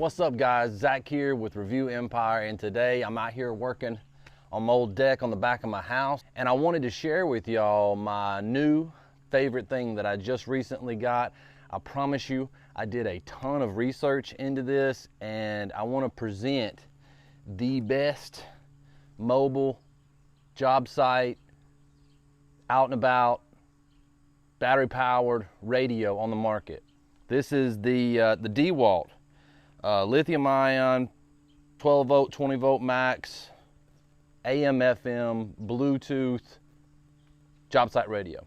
What's up guys, Zach here with Review Empire, and today I'm out here working on my old deck on the back of my house, and I wanted to share with y'all my new favorite thing that I just recently got. I promise you I did a ton of research into this, and I want to present the best mobile job site, out and about, battery powered radio on the market. This is the DeWalt lithium ion 12 volt 20 volt max AM FM Bluetooth job site radio.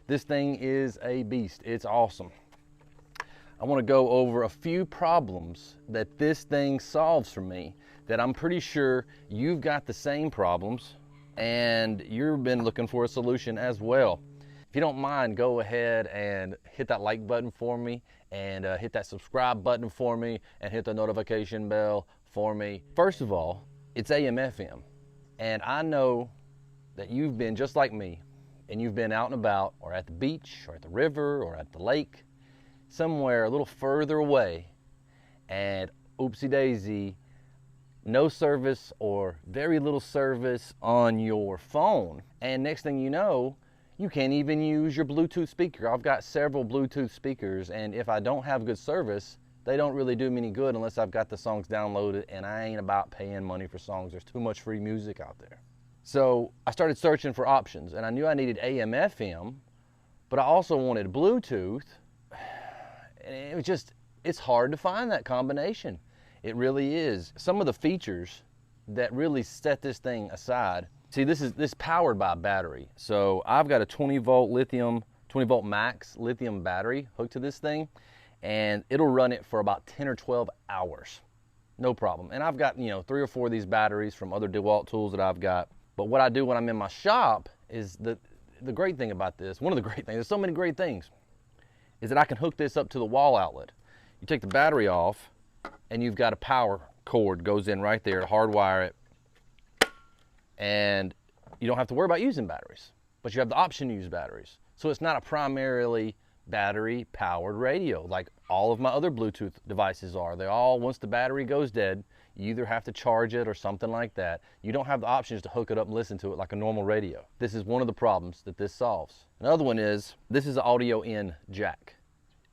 This thing is a beast. It's awesome. I want to go over a few problems that this thing solves for me that I'm pretty sure you've got the same problems and you've been looking for a solution as well. If you don't mind, go ahead and hit that like button for me, and hit that subscribe button for me, and hit the notification bell for me. First of all, it's AM FM, and I know that you've been just like me, and you've been out and about, or at the beach, or at the river, or at the lake, somewhere a little further away, and oopsie daisy, no service or very little service on your phone. And next thing you know, you can't even use your Bluetooth speaker. I've got several Bluetooth speakers, and if I don't have good service, they don't really do me any good unless I've got the songs downloaded, and I ain't about paying money for songs. There's too much free music out there. So I started searching for options, and I knew I needed AM FM, but I also wanted Bluetooth, and it was just, it's hard to find that combination. It really is. Some of the features that really set this thing aside, see, this powered by a battery. So I've got a 20 volt max lithium battery hooked to this thing, and it'll run it for about 10 or 12 hours. No problem. And I've got, 3 or 4 of these batteries from other DeWalt tools that I've got. But what I do when I'm in my shop is the great thing about this, one of the great things, there's so many great things, is that I can hook this up to the wall outlet. You take the battery off, and you've got a power cord goes in right there to hardwire it, and you don't have to worry about using batteries, but you have the option to use batteries. So it's not a primarily battery powered radio like all of my other Bluetooth devices are. They all, once the battery goes dead, you either have to charge it or something like that. You don't have the options to hook it up and listen to it like a normal radio. This is one of the problems that this solves. Another one is, this is an audio in jack.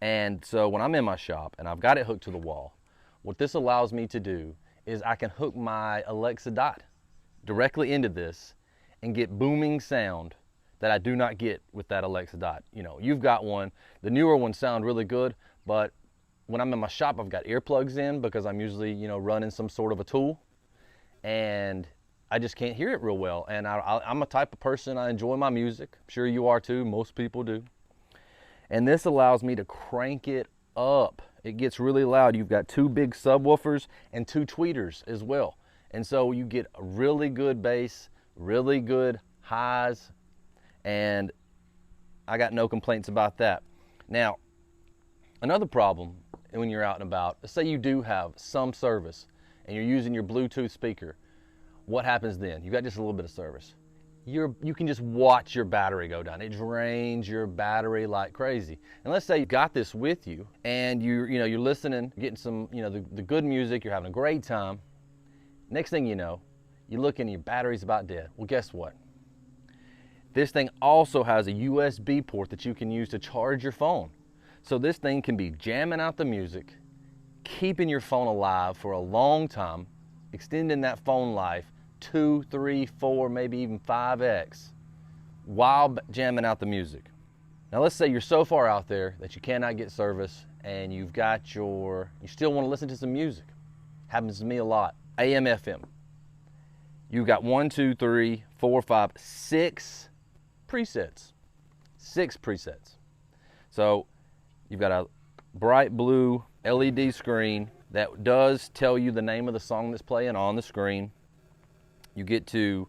And so when I'm in my shop and I've got it hooked to the wall, what this allows me to do is I can hook my Alexa Dot directly into this and get booming sound that I do not get with that Alexa Dot. You've got one. The newer ones sound really good, but when I'm in my shop, I've got earplugs in because I'm usually, running some sort of a tool, and I just can't hear it real well. And I'm a type of person, I enjoy my music. I'm sure you are too, most people do. And this allows me to crank it up. It gets really loud. You've got 2 big subwoofers and 2 tweeters as well. And so you get a really good bass, really good highs, and I got no complaints about that. Now, another problem when you're out and about, let's say you do have some service and you're using your Bluetooth speaker, what happens then? You got just a little bit of service. You can just watch your battery go down. It drains your battery like crazy. And let's say you got this with you, and you're listening, getting some the good music, you're having a great time. Next thing you know, you look and your battery's about dead. Well, guess what? This thing also has a USB port that you can use to charge your phone. So this thing can be jamming out the music, keeping your phone alive for a long time, extending that phone life 2, 3, 4, maybe even 5x while jamming out the music. Now let's say you're so far out there that you cannot get service, and you still want to listen to some music. Happens to me a lot. AM, FM. You've got 1, 2, 3, 4, 5, 6 presets. 6 presets. So you've got a bright blue LED screen that does tell you the name of the song that's playing on the screen. You get to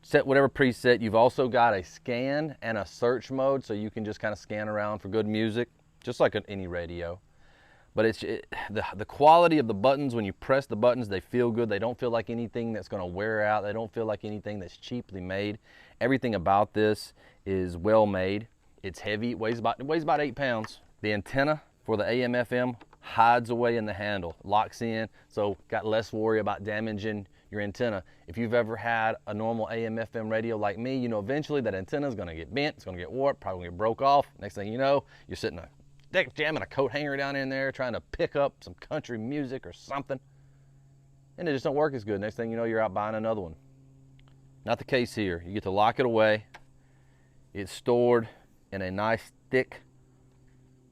set whatever preset. You've also got a scan and a search mode, so you can just kind of scan around for good music, just like any radio. But the quality of the buttons, when you press the buttons, they feel good. They don't feel like anything that's going to wear out. They don't feel like anything that's cheaply made. Everything about this is well made. It's heavy. It weighs about 8 pounds. The antenna for the AM FM hides away in the handle, locks in, so got less worry about damaging your antenna. If you've ever had a normal AM FM radio like me, you know eventually that antenna is going to get bent, it's going to get warped, probably get broke off. Next thing you know, you're sitting jamming a coat hanger down in there trying to pick up some country music or something, and it just don't work as good. Next thing you know, you're out buying another one. Not the case here. You get to lock it away. It's stored in a nice thick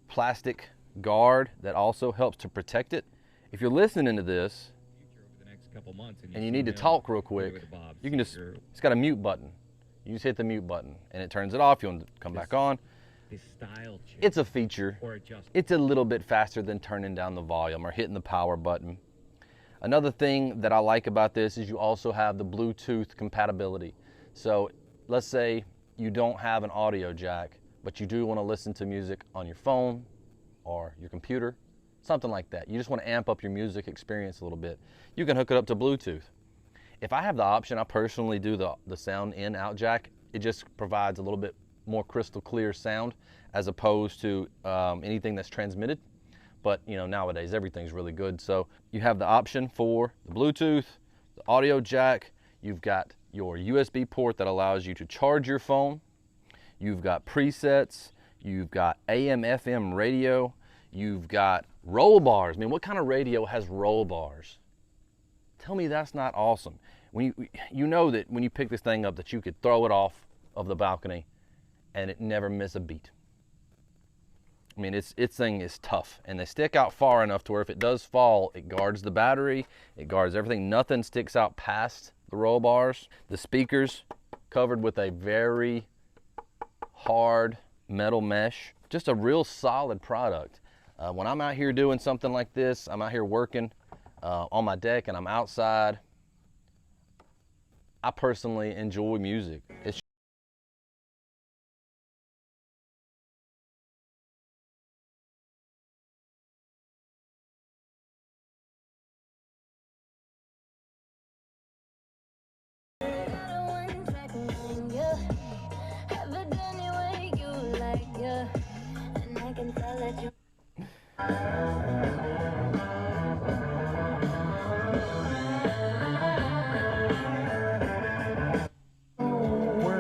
plastic guard that also helps to protect it. If you're listening to this over the next couple months and you need to talk real quick, you can just, it's got a mute button. You just hit the mute button and it turns it off. You want to come back on. It's a feature. It's a little bit faster than turning down the volume or hitting the power button. Another thing that I like about this is you also have the Bluetooth compatibility. So let's say you don't have an audio jack, but you do want to listen to music on your phone or your computer, something like that. You just want to amp up your music experience a little bit. You can hook it up to Bluetooth. If I have the option, I personally do the sound in out jack. It just provides a little bit more crystal clear sound as opposed to anything that's transmitted. But you know, nowadays everything's really good. So you have the option for the Bluetooth, the audio jack. You've got your USB port that allows you to charge your phone. You've got presets. You've got AM, FM radio. You've got roll bars. I mean, what kind of radio has roll bars? Tell me that's not awesome. When you know that when you pick this thing up that you could throw it off of the balcony and it never miss a beat. I mean, its thing is tough, and they stick out far enough to where if it does fall, it guards the battery, it guards everything. Nothing sticks out past the roll bars. The speakers covered with a very hard metal mesh. Just a real solid product. When I'm out here doing something like this, I'm out here working on my deck and I'm outside, I personally enjoy music.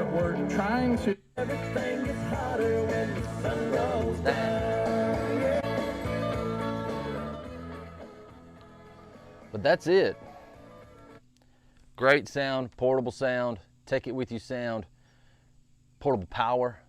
We're trying to. Everything is hotter when the sun goes down. But that's it. Great sound, portable sound, take it with you sound, portable power.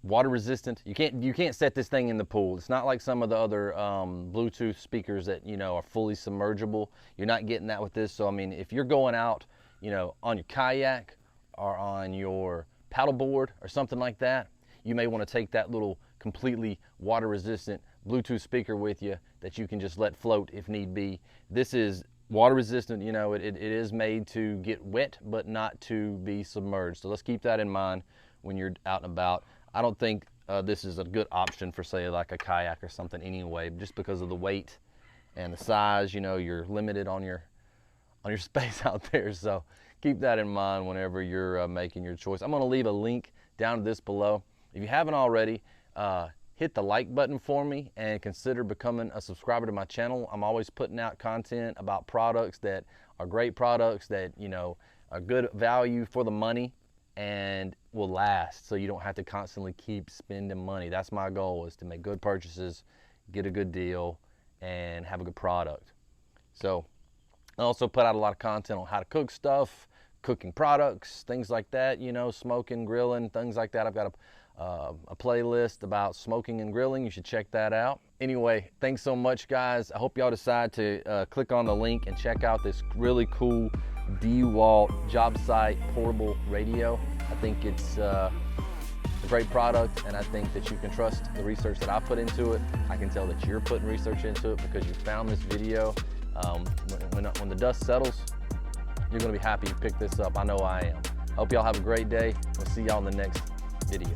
Water resistant. You can't set this thing in the pool. It's not like some of the other Bluetooth speakers that, you know, are fully submergible. You're not getting that with this. So I mean, if you're going out, you know, on your kayak or on your paddleboard or something like that, you may want to take that little completely water resistant Bluetooth speaker with you that you can just let float if need be. This is water resistant. You know, it is made to get wet but not to be submerged. So let's keep that in mind when you're out and about. I don't think this is a good option for, say, like a kayak or something anyway, just because of the weight and the size. You know, you're limited on your space out there. So keep that in mind whenever you're making your choice. I'm going to leave a link down to this below. If you haven't already, hit the like button for me and consider becoming a subscriber to my channel. I'm always putting out content about products that are great products that, you know, are good value for the money and will last, so you don't have to constantly keep spending money. That's my goal, is to make good purchases, get a good deal, and have a good product. So I also put out a lot of content on how to cook stuff, cooking products, things like that, you know, smoking, grilling, things like that. I've got a playlist about smoking and grilling. You should check that out. Anyway, thanks so much, guys. I hope y'all decide to click on the link and check out this really cool DeWalt Jobsite portable radio. I think it's great product, and I think that you can trust the research that I put into it. I can tell that you're putting research into it because you found this video. When the dust settles, you're gonna be happy you picked this up. I know I am. Hope y'all have a great day. We'll see y'all in the next video.